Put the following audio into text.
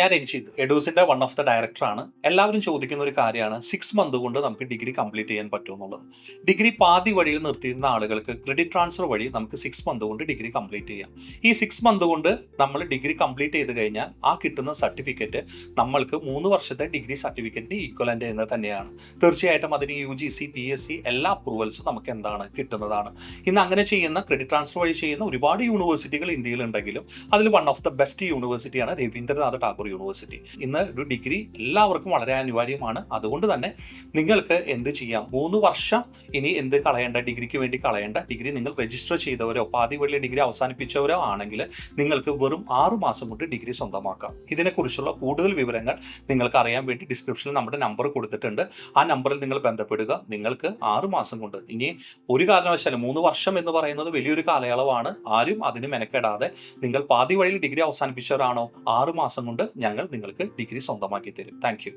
ഞാൻ Ranjith, എഡൂസിന്റെ one of the ഡയറക്ടറാണ്. എല്ലാവരും ചോദിക്കുന്ന ഒരു കാര്യമാണ് 6 മന്ത് കൊണ്ട് നമുക്ക് ഡിഗ്രി കംപ്ലീറ്റ് ചെയ്യാൻ പറ്റുമെന്നുള്ളത്. ഡിഗ്രി പാതി വഴിയിൽ നിർത്തിയിരുന്ന ആളുകൾക്ക് ക്രെഡിറ്റ് ട്രാൻസ്ഫർ വഴി നമുക്ക് 6 മന്ത് കൊണ്ട് ഡിഗ്രി കംപ്ലീറ്റ് ചെയ്യാം. ഈ 6 മന്ത് കൊണ്ട് നമ്മൾ ഡിഗ്രി കംപ്ലീറ്റ് ചെയ്ത് കഴിഞ്ഞാൽ ആ കിട്ടുന്ന സർട്ടിഫിക്കറ്റ് നമ്മൾക്ക് 3 വർഷത്തെ ഡിഗ്രി സർട്ടിഫിക്കറ്റിന് ഈക്വലന്റ് എന്ന് തന്നെയാണ്. തീർച്ചയായിട്ടും അതിന് UGC, PSC എല്ലാ അപ്രൂവൽസും നമുക്ക് എന്താണ് കിട്ടുന്നതാണ്. ഇന്ന് അങ്ങനെ ചെയ്യുന്ന ക്രെഡിറ്റ് ട്രാൻസ്ഫർ വഴി ചെയ്യുന്ന ഒരുപാട് യൂണിവേഴ്സിറ്റികൾ ഇന്ത്യയിൽ ഉണ്ടെങ്കിലും അതിൽ വൺ ഓഫ് ദ ബെസ്റ്റ് യൂണിവേഴ്സിറ്റിയാണ് രവീന്ദ്രനാഥ ടാഗോർ യൂണിവേഴ്സിറ്റി. ഇന്ന് ഒരു ഡിഗ്രി എല്ലാവർക്കും വളരെ അനിവാര്യമാണ്. അതുകൊണ്ട് തന്നെ നിങ്ങൾക്ക് എന്ത് ചെയ്യാം, 3 വർഷം ഇനി എന്ത് കളയേണ്ട, ഡിഗ്രിക്ക് വേണ്ടി കളയേണ്ട, ഡിഗ്രി നിങ്ങൾ രജിസ്റ്റർ ചെയ്തവരോ പാതി വഴി ഡിഗ്രി അവസാനിപ്പിച്ചവരോ ആണെങ്കിൽ നിങ്ങൾക്ക് വെറും 6 മാസം കൊണ്ട് ഡിഗ്രി സ്വന്തമാക്കാം. ഇതിനെക്കുറിച്ചുള്ള കൂടുതൽ വിവരങ്ങൾ നിങ്ങൾക്ക് അറിയാൻ വേണ്ടി ഡിസ്ക്രിപ്ഷനിൽ നമ്മുടെ നമ്പർ കൊടുത്തിട്ടുണ്ട്. ആ നമ്പറിൽ നിങ്ങൾ ബന്ധപ്പെടുക. നിങ്ങൾക്ക് 6 മാസം കൊണ്ട്, ഇനി ഒരു കാരണവശാലും 3 വർഷം എന്ന് പറയുന്നത് വലിയൊരു കാലയളവാണ്. ആരും അതിന് മെനക്കെടാതെ നിങ്ങൾ പാതി വഴിയിൽ ഡിഗ്രി അവസാനിപ്പിച്ചവരാണോ, 6 മാസം കൊണ്ട് ഞങ്ങൾ നിങ്ങൾക്ക് ഡിഗ്രി സ്വന്തമാക്കി തരും. Thank you.